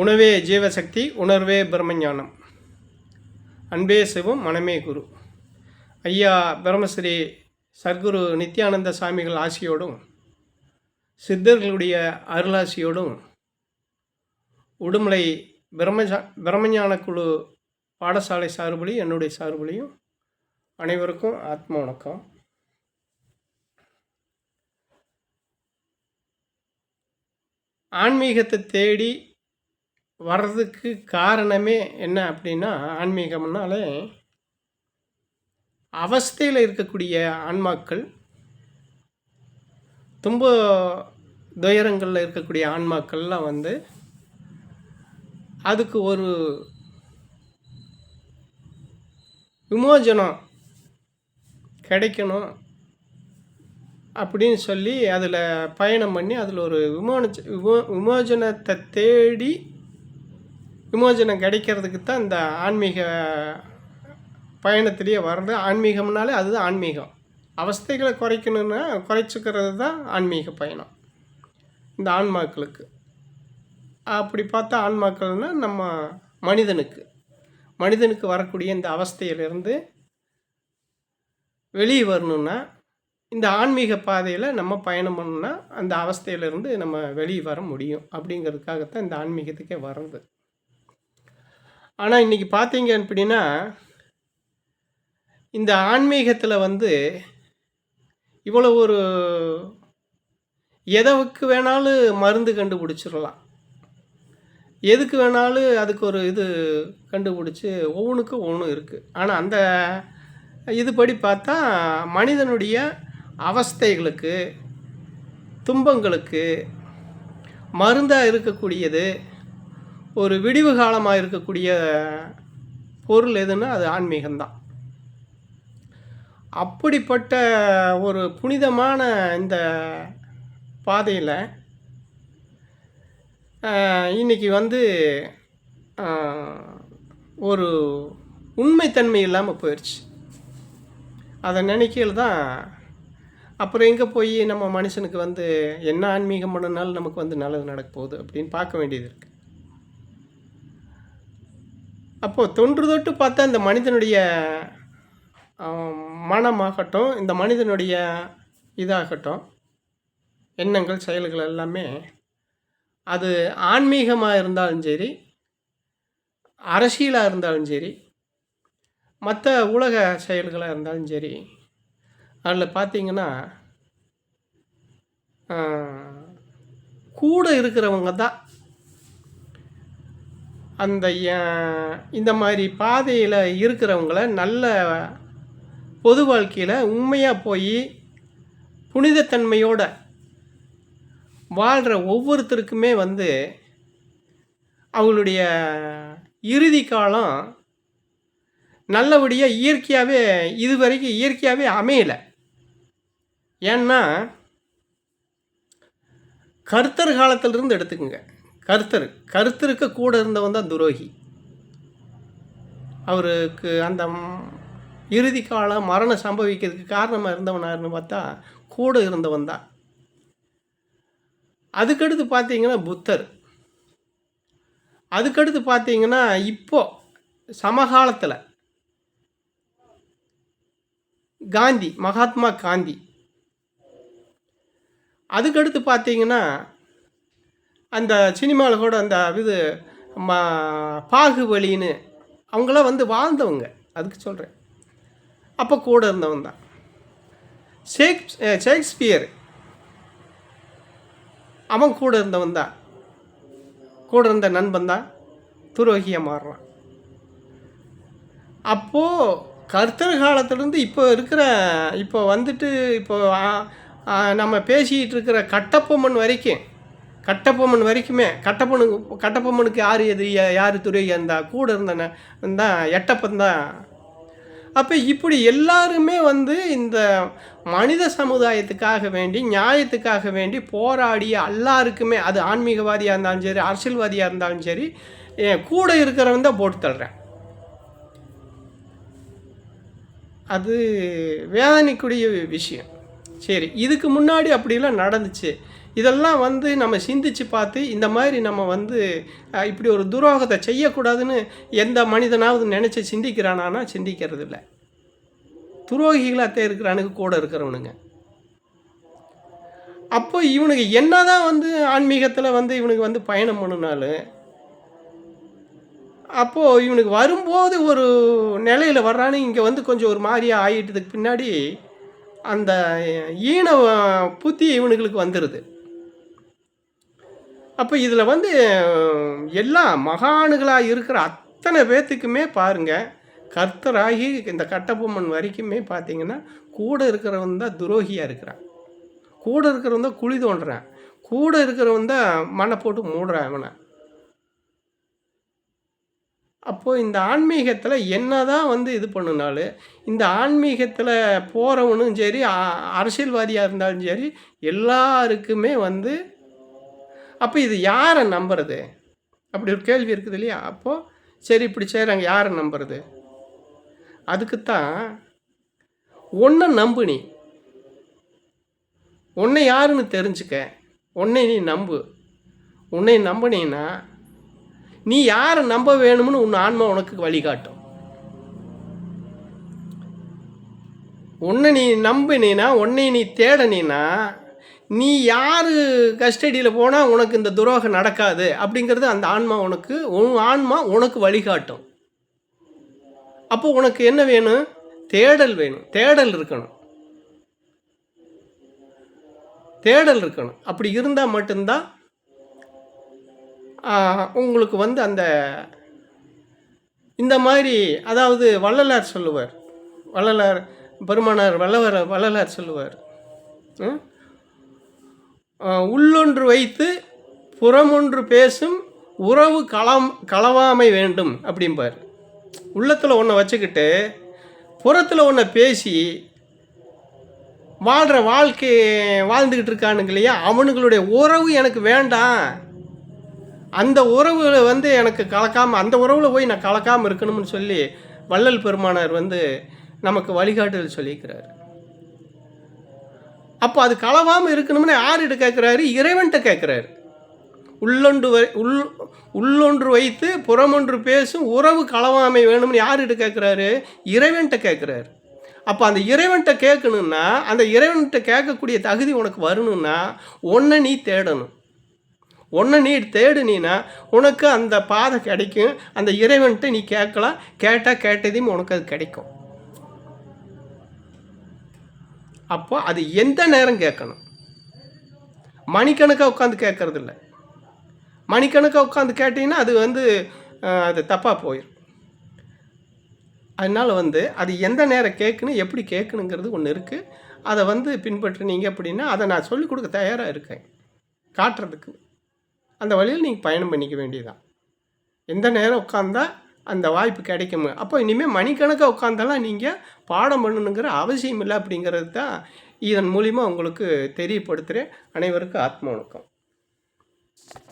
உணவே ஜீவசக்தி, உணர்வே பிரம்மஞானம். அன்பே சிவம், மனமே குரு. ஐயா பிரம்மஸ்ரீ சர்க்குரு நித்யானந்த சாமிகள் ஆசியோடும் சித்தர்களுடைய அருளாசியோடும் உடுமலை பிரம்மஞான குழு பாடசாலை சார்புலையும் என்னுடைய சார்புலையும் அனைவருக்கும் ஆத்ம வணக்கம். ஆன்மீகத்தை தேடி வர்றதுக்கு காரணமே என்ன அப்படின்னா, ஆன்மீகம்னாலே அவஸ்தையில் இருக்கக்கூடிய ஆன்மாக்கள், துன்ப துயரங்களில் இருக்கக்கூடிய ஆன்மாக்கள்லாம் அதுக்கு ஒரு விமோசனம் கிடைக்கணும் அப்படின்னு சொல்லி அதில் பயணம் பண்ணி அதில் ஒரு விமோசனத்தை தேடி விமோசனம் கிடைக்கிறதுக்கு தான் இந்த ஆன்மீக பயணத்திலேயே வர்றது. ஆன்மீகம்னாலே அதுதான் ஆன்மீகம். அவஸ்தைகளை குறைக்கணுன்னா குறைச்சிக்கிறது தான் ஆன்மீக பயணம் இந்த ஆன்மாக்களுக்கு. அப்படி பார்த்தா ஆன்மாக்கள்னால் நம்ம மனிதனுக்கு வரக்கூடிய இந்த அவஸ்தையிலிருந்து வெளியே வரணுன்னா, இந்த ஆன்மீக பாதையில் நம்ம பயணம் பண்ணணுன்னா அந்த அவஸ்தையிலேருந்து நம்ம வெளியே வர முடியும். அப்படிங்கிறதுக்காகத்தான் இந்த ஆன்மீகத்துக்கே வர்றது. ஆனால் இன்றைக்கி பார்த்தீங்க அப்படின்னா, இந்த ஆன்மீகத்தில் இவ்வளோ ஒரு எதற்கு வேணாலும் மருந்து கண்டுபிடிச்சிடலாம், எதுக்கு வேணாலும் அதுக்கு ஒரு இது கண்டுபிடிச்சி ஒவ்வொன்றுக்கும் ஒவ்வொன்றும் இருக்குது. ஆனால் அந்த இதுபடி பார்த்தா மனிதனுடைய அவஸ்தைகளுக்கு துன்பங்களுக்கு மருந்தாக இருக்கக்கூடியது, ஒரு விடிவு காலமாக இருக்கக்கூடிய பொருள் எதுன்னா அது ஆன்மீகம்தான். அப்படிப்பட்ட ஒரு புனிதமான இந்த பாதையில் இன்றைக்கி ஒரு உண்மைத்தன்மை இல்லாமல் போயிடுச்சு. அதை நினைக்கையில் தான் அப்புறம் எங்கே போய் நம்ம மனுஷனுக்கு என்ன ஆன்மீகம் பண்ணனாலும் நமக்கு நல்லது நடக்க போகுது அப்படின்னு பார்க்க வேண்டியது இருக்குது. அப்போது தொன்று தொட்டு பார்த்தா இந்த மனிதனுடைய மனமாகட்டும், இந்த மனிதனுடைய இதாகட்டும், எண்ணங்கள் செயல்கள் எல்லாமே அது ஆன்மீகமாக இருந்தாலும் சரி, அரசியலாக இருந்தாலும் சரி, மற்ற உலக செயல்களாக இருந்தாலும் சரி, அதில் பார்த்திங்கன்னா கூட இருக்கிறவங்க தான் இந்த மாதிரி பாதையில் இருக்கிறவங்கள நல்ல பொது வாழ்க்கையில் உண்மையாக போய் புனிதத்தன்மையோடு வாழ்கிற ஒவ்வொருத்தருக்குமே அவங்களுடைய இறுதி காலம் நல்லபடியாக இயற்கையாகவே இதுவரைக்கும் இயற்கையாகவே அமையலை. ஏன்னா கர்த்தர் காலத்திலிருந்து எடுத்துக்கோங்க. கர்த்தருக்கு கூட இருந்தவன் தான் துரோகி. அவருக்கு அந்த இறுதி காலம் மரணம் சம்பவிக்கிறதுக்கு காரணமாக இருந்தவனாருன்னு பார்த்தா கூட இருந்தவன் தான். அதுக்கடுத்து பார்த்தீங்கன்னா புத்தர். அதுக்கடுத்து பார்த்தீங்கன்னா இப்போது சமகாலத்தில் காந்தி, மகாத்மா காந்தி. அதுக்கடுத்து பார்த்தீங்கன்னா அந்த சினிமாவில் கூட அந்த இது பாகுபலின்னு அவங்களாம் வாழ்ந்தவங்க, அதுக்கு சொல்கிறேன். அப்போ கூட இருந்தவன் தான் ஷேக்ஸ்பியர். அவன் கூட இருந்தவன் தான், கூட இருந்த நண்பன் தான் துரோகியாக மாறுறான். அப்போது கர்த்தர் காலத்திலேருந்து இப்போ இருக்கிற இப்போ நம்ம பேசிகிட்டு இருக்கிற கட்டபொம்மன் வரைக்குமே கட்டபொம்மனுக்கு யார் துரோகியாக இருந்தா? கூட இருந்ததான் எட்டப்பந்தான். அப்போ இப்படி எல்லாருமே இந்த மனித சமுதாயத்துக்காக வேண்டி, நியாயத்துக்காக வேண்டி போராடிய எல்லாருக்குமே, அது ஆன்மீகவாதியாக இருந்தாலும் சரி, அரசியல்வாதியாக இருந்தாலும் சரி, கூட இருக்கிறவன் தான் போட்டு தள்ளுறேன். அது வேதனைக்குரிய விஷயம். சரி, இதுக்கு முன்னாடி அப்படிலாம் நடந்துச்சு. இதெல்லாம் வந்து நம்ம சிந்திச்சு பார்த்து இந்த மாதிரி நம்ம வந்து இப்படி ஒரு துரோகத்தை செய்யக்கூடாதுன்னு எந்த மனிதனாவது நினச்சி சிந்திக்கிறானா? சிந்திக்கிறது இல்லை. துரோகிகளாக இருக்கிறானுங்க கூட இருக்கிறவனுங்க. அப்போ இவனுக்கு என்னதான் வந்து ஆன்மீகத்தில் வந்து இவனுக்கு வந்து பயணம் பண்ணினாலும், அப்போது இவனுக்கு வரும்போது ஒரு நிலையில் வர்றானு இங்கே வந்து கொஞ்சம் ஒரு மாதிரியாக ஆகிட்டதுக்கு பின்னாடி அந்த ஈன புத்தி இவனுங்களுக்கு வந்துடுது. அப்போ இதில் வந்து எல்லா மகானுகளாக இருக்கிற அத்தனை பேர்த்துக்குமே பாருங்கள், கர்த்தராகி இந்த கட்டபொம்மன் வரைக்குமே பார்த்தீங்கன்னா கூட இருக்கிறவன் தான் துரோகியாக இருக்கிறான், கூட இருக்கிறவன் தான் குழி தோண்டுறான், கூட இருக்கிறவன் தான் மண்ணை போட்டு மூடுறான் அவனை. அப்போது இந்த ஆன்மீகத்தில் என்ன தான் வந்து இது பண்ணினாலும், இந்த ஆன்மீகத்தில் போகிறவனும் சரி, அரசியல்வாதியாக இருந்தாலும் சரி, எல்லாருக்குமே வந்து அப்போ இது யாரை நம்புறது? அப்படி ஒரு கேள்வி இருக்குது இல்லையா? அப்போது சரி இப்படி செய்கிறாங்க, யாரை நம்புறது? அதுக்குத்தான் ஒன்றை நம்பு, நீ உன்னை யாருன்னு தெரிஞ்சுக்க, உன்னை நீ நம்பு. உன்னை நம்பினீன்னா நீ யாரை நம்ப வேணும்னு உன் ஆன்மா உனக்கு வழிகாட்டும். உன்னை நீ நம்பினா, உன்னை நீ தேடனா, நீ யார் கஸ்டடியில் போனால் உனக்கு இந்த துரோகம் நடக்காது அப்படிங்கிறது அந்த ஆன்மா உனக்கு, உன் ஆன்மா உனக்கு வழிகாட்டும். அப்போ உனக்கு என்ன வேணும்? தேடல் வேணும், தேடல் இருக்கணும், தேடல் இருக்கணும். அப்படி இருந்தால் மட்டும்தான் உங்களுக்கு வந்து அந்த இந்த மாதிரி, அதாவது வள்ளலார் சொல்லுவார், வள்ளலார் பெருமானார் வள்ளலார் சொல்லுவார், உள்ளொன்று வைத்து புறமொன்று பேசும் உறவு களவாமை வேண்டும் அப்படிம்பார். உள்ளத்தில் ஒன்றை வச்சுக்கிட்டு புறத்தில் ஒன்றை பேசி வாழ்கிற வாழ்க்கை வாழ்ந்துக்கிட்டு இருக்கானுங்க இல்லையா, அவனுங்களுடைய உறவு எனக்கு வேண்டாம், அந்த உறவில் வந்து எனக்கு கலக்காமல், அந்த உறவில் போய் நான் கலக்காமல் இருக்கணும்னு சொல்லி வள்ளல் பெருமானார் வந்து நமக்கு வழிகாட்டுதல் சொல்லியிருக்கிறார். அப்போ அது களவாமல் இருக்கணும்னு யார்கிட்ட கேட்குறாரு? இறைவன்கிட்ட கேட்குறாரு. உள்ளொன்று வைத்து புறமொன்று பேசும் உறவு களவாமை வேணும்னு யார்கிட்ட கேட்குறாரு? இறைவன்கிட்ட கேட்குறாரு. அப்போ அந்த இறைவன்கிட்ட கேட்கணுன்னா, அந்த இறைவன்கிட்ட கேட்கக்கூடிய தகுதி உனக்கு வரணும்னா ஒன்றை நீ தேடணும். ஒன்றை நீ தேடுனீன்னா உனக்கு அந்த பாதை கிடைக்கும். அந்த இறைவன்கிட்ட நீ கேட்கலாம், கேட்டால் கேட்டதையும் உனக்கு அது கிடைக்கும். அப்போ அது எந்த நேரம் கேட்கணும்? மணிக்கணக்காக உட்காந்து கேட்கறதில்ல. மணிக்கணக்காக உட்காந்து கேட்டிங்கன்னா அது வந்து அது தப்பாக போயிடும். அதனால் வந்து அது எந்த நேரம் கேட்கணும், எப்படி கேட்கணுங்கிறது ஒன்று இருக்குது. அதை வந்து பின்பற்றினீங்க அப்படின்னா அதை நான் சொல்லிக் கொடுக்க தயாராக இருக்கேன், காட்டுறதுக்கு. அந்த வழியில் நீங்கள் பயணம் பண்ணிக்க வேண்டியதுதான். எந்த நேரம் உட்காந்தா அந்த வாய்ப்பு கிடைக்கும். அப்போ இனிமேல் மணிக்கணக்காக உட்காந்தாலாம் நீங்கள் பாடம் பண்ணணுங்கிற அவசியம் இல்லை அப்படிங்கிறது தான் இதன் மூலிமா உங்களுக்கு தெரியப்படுத்துகிறேன். அனைவருக்கும் ஆத்ம வணக்கம்.